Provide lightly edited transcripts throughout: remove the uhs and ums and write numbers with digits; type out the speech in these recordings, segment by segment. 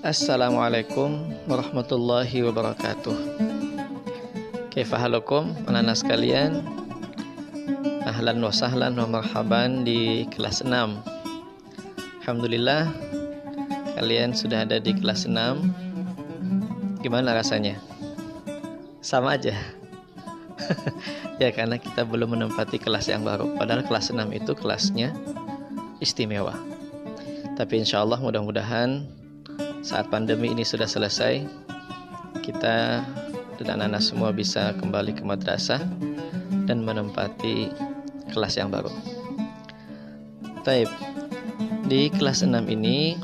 Assalamualaikum warahmatullahi wabarakatuh. Kaifa halukum anak-anak sekalian? Ahlan wa sahlan wa marhaban di kelas 6. Alhamdulillah kalian sudah ada di kelas 6. Gimana rasanya? Sama aja. Ya, karena kita belum menempati kelas yang baru. Padahal kelas 6 itu kelasnya istimewa. Tapi insya Allah mudah-mudahan saat pandemi ini sudah selesai, kita dan anak-anak semua bisa kembali ke madrasah dan menempati kelas yang baru. Taib, di kelas 6 ini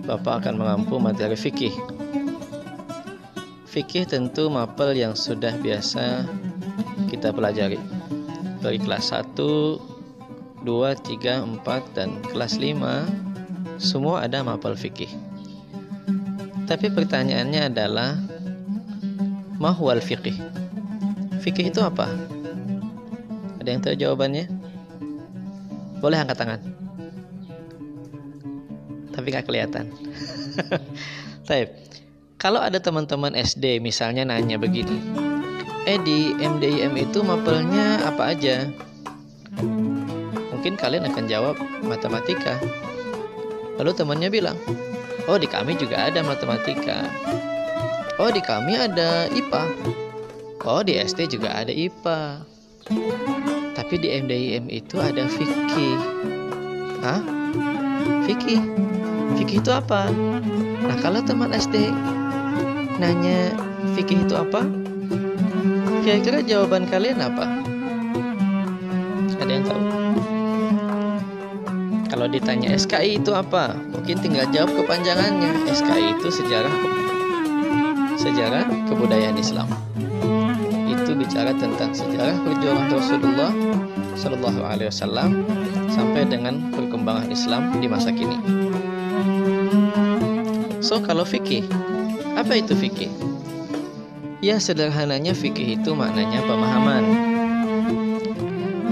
Bapak akan mengampu materi fikih. Fikih tentu mapel yang sudah biasa kita pelajari. Dari kelas 1, 2, 3, 4, dan kelas 5 semua ada mapel fikih. Tapi pertanyaannya adalah ma huwal fiqih? Fikih itu apa? Ada yang tahu jawabannya? Boleh angkat tangan. Tapi nggak kelihatan. Taib. Kalau ada teman-teman SD misalnya nanya begini, di MDIM itu mapelnya apa aja? Mungkin kalian akan jawab matematika. Lalu temannya bilang, oh di kami juga ada matematika. Oh di kami ada IPA. Oh di SD juga ada IPA. Tapi di MDIM itu ada fikih. Hah? Fikih? Fikih itu apa? Nah kalau teman SD nanya fikih itu apa? Kira-kira jawaban kalian apa? Ada yang tahu? Kalau ditanya SKI itu apa? Mungkin tinggal jawab kepanjangannya. SKI itu sejarah kebudayaan Islam. Itu bicara tentang sejarah perjuangan Rasulullah Shallallahu Alaihi Wasallam sampai dengan perkembangan Islam di masa kini. So kalau fikih, apa itu fikih? Ya sederhananya fikih itu maknanya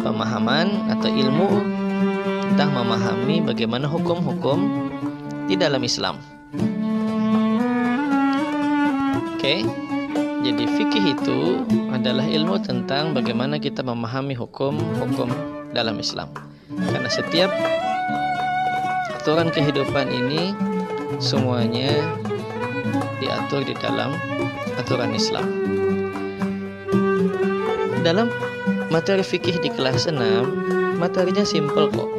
pemahaman atau ilmu tentang memahami bagaimana hukum-hukum di dalam Islam. Oke. Jadi fikih itu adalah ilmu tentang bagaimana kita memahami hukum-hukum dalam Islam. Karena setiap aturan kehidupan ini semuanya diatur di dalam aturan Islam. Dalam materi fikih di kelas 6, materinya simple kok.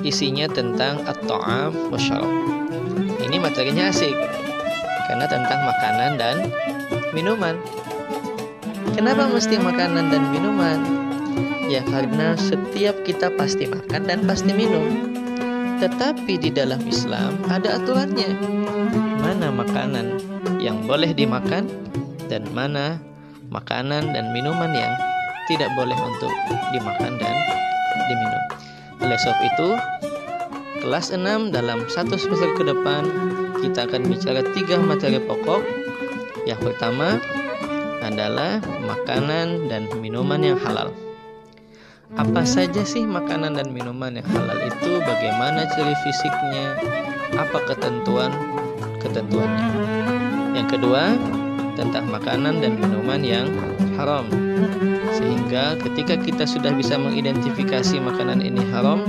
Isinya tentang at-ta'am wa syarab. Ini materinya asik karena tentang makanan dan minuman. Kenapa mesti makanan dan minuman? Ya karena setiap kita pasti makan dan pasti minum. Tetapi di dalam Islam ada aturannya. Mana makanan yang boleh dimakan dan mana makanan dan minuman yang tidak boleh untuk dimakan dan diminum. Oleh sebab itu, kelas 6 dalam 1 semester ke depan kita akan bicara 3 materi pokok. Yang pertama adalah makanan dan minuman yang halal. Apa saja sih makanan dan minuman yang halal itu? Bagaimana ciri fisiknya? Apa ketentuannya? Yang kedua, tentang makanan dan minuman yang haram. Sehingga ketika kita sudah bisa mengidentifikasi makanan ini haram,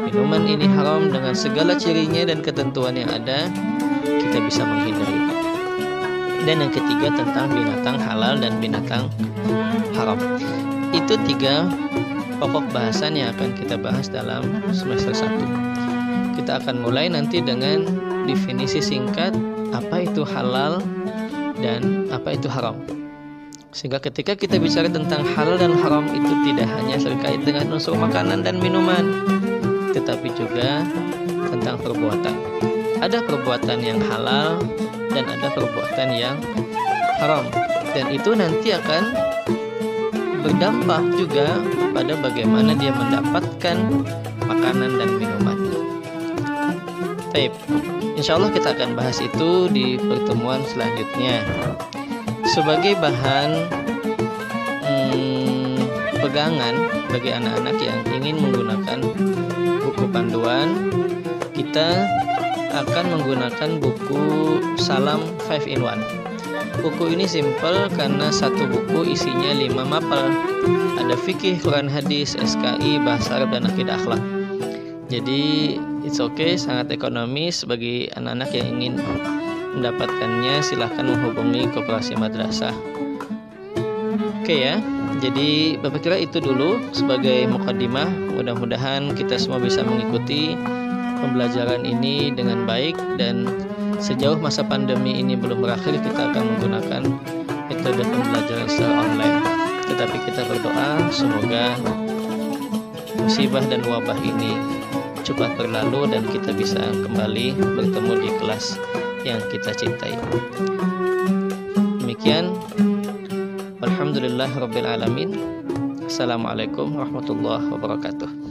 minuman ini haram dengan segala cirinya dan ketentuan yang ada, kita bisa menghindari. Dan yang ketiga tentang binatang halal dan binatang haram. Itu 3 pokok bahasan yang akan kita bahas dalam semester 1. Kita akan mulai nanti dengan definisi singkat apa itu halal dan apa itu haram. Sehingga ketika kita bicara tentang halal dan haram itu tidak hanya terkait dengan unsur makanan dan minuman, tetapi juga tentang perbuatan. Ada perbuatan yang halal dan ada perbuatan yang haram. Dan itu nanti akan berdampak juga pada bagaimana dia mendapatkan makanan dan minuman. Baik, insya Allah kita akan bahas itu di pertemuan selanjutnya. Sebagai bahan pegangan bagi anak-anak yang ingin menggunakan buku panduan, kita akan menggunakan buku Salam 5 in 1. Buku ini simple karena satu buku isinya 5 mapel. Ada fikih, Quran, hadis, SKI, bahasa Arab, dan akidah akhlak. Jadi it's okay, sangat ekonomis bagi anak-anak yang ingin mendapatkannya. Silahkan menghubungi Koperasi Madrasah. Oke ya, jadi Bapak kira itu dulu sebagai mukadimah. Mudah-mudahan kita semua bisa mengikuti pembelajaran ini dengan baik, dan sejauh masa pandemi ini belum berakhir kita akan menggunakan metode pembelajaran secara online. Tetapi kita berdoa semoga musibah dan wabah ini cepat berlalu dan kita bisa kembali bertemu di kelas yang kita cintai. Demikian, alhamdulillah rabbil alamin. Assalamualaikum warahmatullahi wabarakatuh.